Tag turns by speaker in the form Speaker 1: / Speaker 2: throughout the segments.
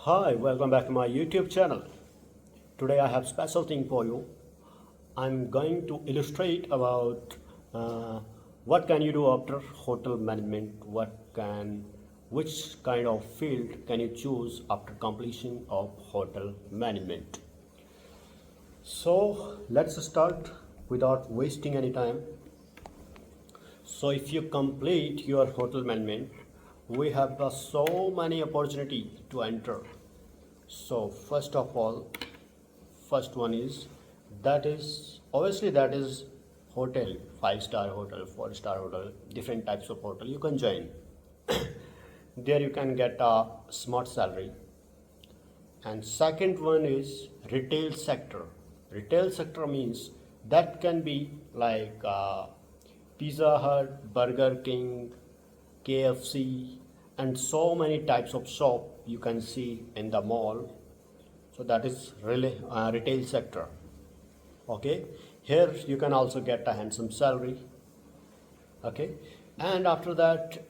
Speaker 1: Hi, welcome back to my YouTube channel. Today I have special thing for you. I'm going to illustrate about what can you do after hotel management, which kind of field can you choose after completion of hotel management. So let's start without wasting any time. So if you complete your hotel management, we have so many opportunity to enter. So first of all, first one is that is hotel, 5-star hotel, 4-star hotel, different types of hotel you can join. There you can get a smart salary. And second one is retail sector. Retail sector means that can be like Pizza Hut, Burger King, KFC, and so many types of shop you can see in the mall. So that is really retail sector. Okay, here you can also get a handsome salary. Okay, and after that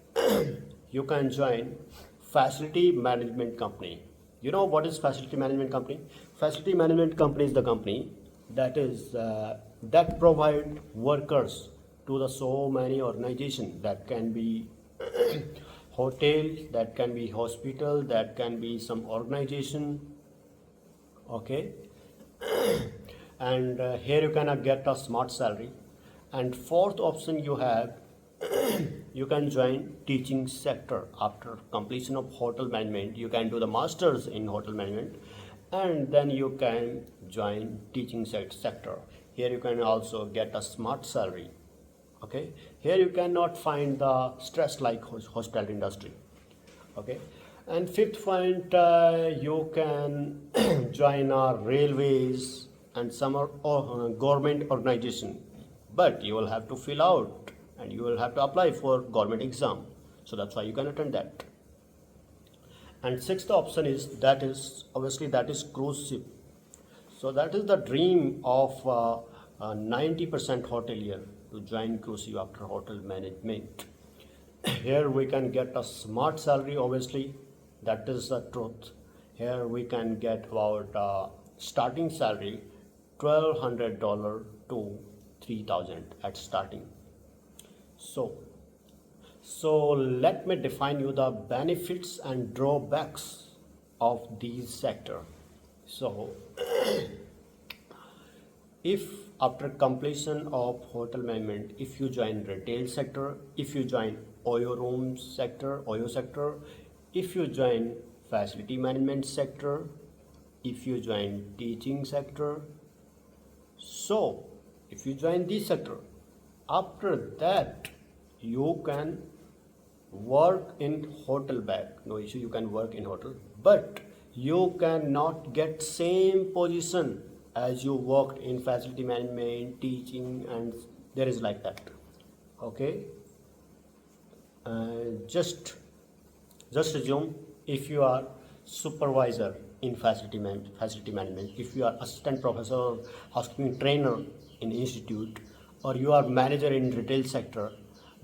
Speaker 1: you can join facility management company. You know what is facility management company? Facility management company is the company that provide workers to the so many organization. That can be hotel, that can be hospital, that can be some organization. Okay, and here you can get a smart salary. And fourth option you have, you can join teaching sector. After completion of hotel management, you can do the masters in hotel management, and then you can join teaching sector. Here you can also get a smart salary. Okay, here you cannot find the stress like hospitality industry. Okay, and fifth point, you can join our railways and some government organization, but you will have to fill out and you will have to apply for government exam, so that's why you can attend that. And sixth option is that is cruise ship. So that is the dream of 90% hotelier to join cruise ship after hotel management. Here we can get a smart salary, obviously, that is the truth. Here we can get about starting salary $1,200 to 3,000 at starting. So let me define you the benefits and drawbacks of these sector. So if after completion of hotel management, if you join retail sector, if you join oyo sector, if you join facility management sector, if you join teaching sector, so if you join this sector, after that you can work in hotel back, no issue, you can work in hotel, but you cannot get same position as you worked in facility management, teaching, and there is like that. Okay, just assume if you are supervisor in facility management, if you are assistant professor or housekeeping trainer in institute, or you are manager in retail sector,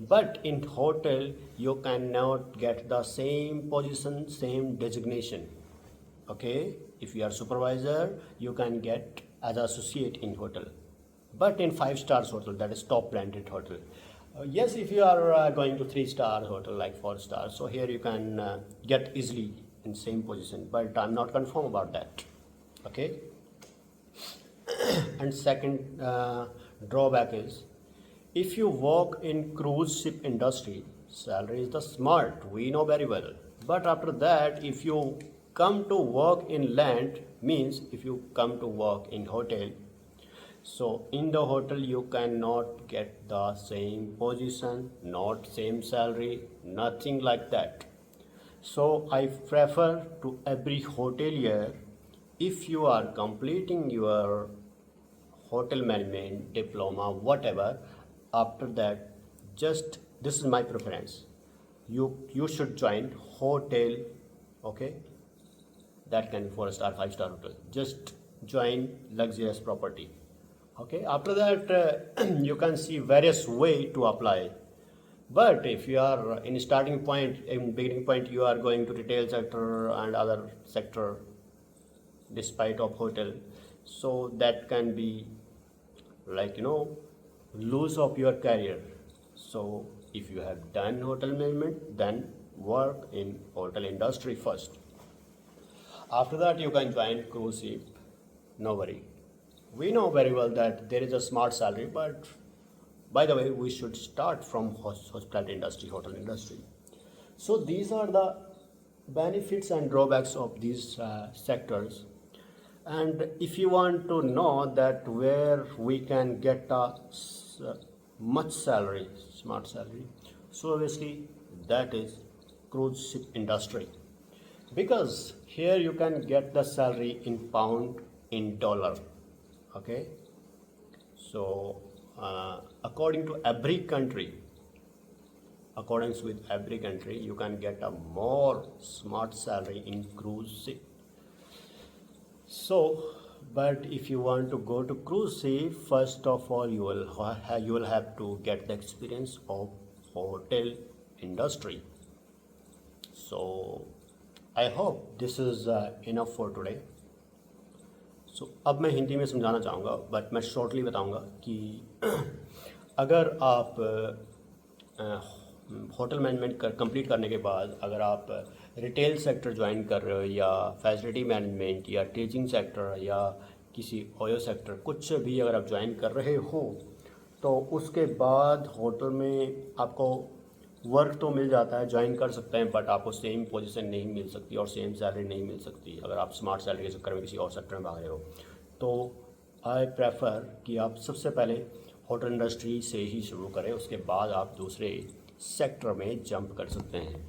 Speaker 1: but in hotel you cannot get the same position, same designation. Okay, if you are supervisor, you can get as associate in hotel, but in 5 stars hotel, that is top branded hotel. Yes, if you are going to 3-star hotel like 4 stars, so here you can get easily in same position, but I'm not confirm about that. Okay, and second drawback is, if you work in cruise ship industry, salary is the smart, we know very well, but after that if you come to work in land, means if you come to work in hotel, so in the hotel you cannot get the same position, not same salary, nothing like that. So I prefer to every hotelier, if you are completing your hotel management diploma, whatever, after that, just this is my preference. You should join hotel. Okay, that can be 4-star, 5-star hotel. Just join luxurious property. Okay, after that you can see various way to apply. But if you are in starting point, in beginning point, you are going to retail sector and other sector despite of hotel, so that can be like lose of your career. So if you have done hotel management, then work in hotel industry first. After that you can join cruise ship, no worry. We know very well that there is a smart salary, but by the way, we should start from hospitality industry, hotel industry. So these are the benefits and drawbacks of these sectors. And if you want to know that where we can get a much salary, smart salary, so obviously that is cruise ship industry, because here you can get the salary in pound, in dollar. Okay, so according to every country, accordance with every country, you can get a more smart salary in cruise ship. So, but if you want to go to cruise ship, first of all you will have to get the experience of hotel industry. So I hope this is enough for today. सो अब मैं हिंदी में समझाना चाहूँगा, but मैं shortly बताऊँगा कि अगर आप होटल मैनेजमेंट कंप्लीट करने के बाद अगर आप रिटेल सेक्टर ज्वाइन कर रहे हो, या फैसिलिटी मैनेजमेंट, या टीचिंग सेक्टर, या किसी ओयो सेक्टर, कुछ भी अगर आप ज्वाइन कर रहे हो, तो उसके बाद होटल में आपको वर्क तो मिल जाता है, ज्वाइन कर सकते हैं, बट आपको सेम पोजीशन नहीं मिल सकती और सेम सैलरी नहीं मिल सकती अगर आप स्मार्ट सैलरी के चक्कर में किसी और सेक्टर में भाग रहे हो। तो आई प्रेफर कि आप सबसे पहले होटल इंडस्ट्री से ही शुरू करें, उसके बाद आप दूसरे सेक्टर में जंप कर सकते हैं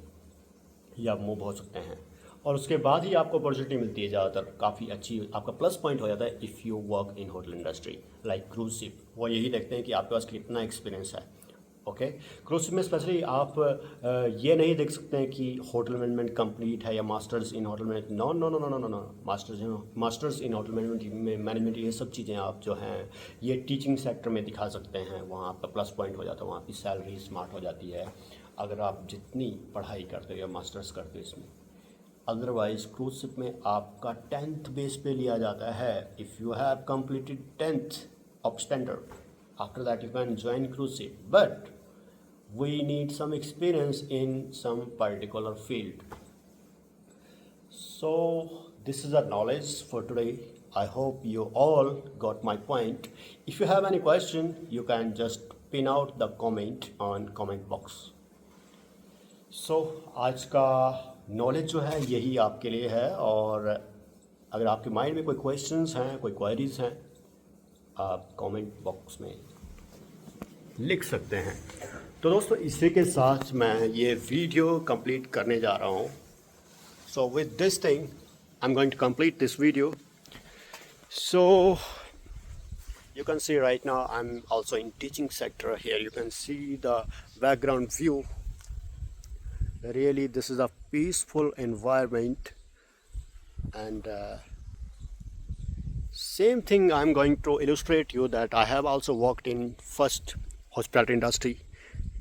Speaker 1: या मूव हो सकते हैं, और उसके बाद ही आपको अपॉर्चुनिटी मिलती है ज़्यादातर। काफ़ी अच्छी आपका प्लस पॉइंट हो जाता है if you work in hotel industry like cruise ship. वो यही देखते हैं कि आपके पास कितना एक्सपीरियंस है। ओके, क्रूज शिप में स्पेशली आप ये नहीं देख सकते हैं कि होटल मैनेजमेंट कंप्लीट है या masters in hotel management. No no no no no no no, masters in hotel management ये सब चीज़ें आप जो हैं ये टीचिंग सेक्टर में दिखा सकते हैं। वहाँ आपका प्लस पॉइंट हो जाता है, वहाँ की सैलरी स्मार्ट हो जाती है अगर आप जितनी पढ़ाई करते हो या मास्टर्स करते हो इसमें। अदरवाइज क्रूज शिप में आपका 10th बेस पे लिया जाता है। If you have completed 10th of standard, after that you can join cruise ship, but we need some experience in some particular field. So this is our knowledge for today. I hope you all got my point. If you have any question, you can just pin out the comment on comment box. So आज का knowledge जो है यही आपके लिए है, और अगर आपके माइंड में कोई क्वेश्चंस हैं, कोई क्वेरीज हैं, आप कमेंट बॉक्स में लिख सकते हैं। तो दोस्तों इसी के साथ मैं ये वीडियो कंप्लीट करने जा रहा हूँ। So with this thing I am going to complete this video. So you can see right now I'm also in teaching sector. Here you can see the background view. Really this is a peaceful environment, and same thing I'm going to illustrate you that I have also worked in first hospitality industry,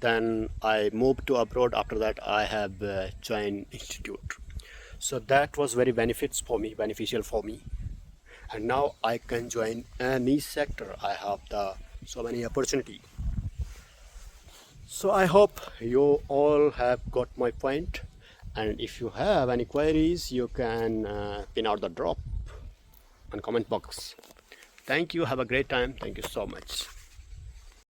Speaker 1: then I moved to abroad. After that I have joined institute, so that was very beneficial for me, and now I can join any sector. I have so many opportunity. So I hope you all have got my point, and if you have any queries you can pin out the drop on comment box. Thank you, have a great time, thank you so much.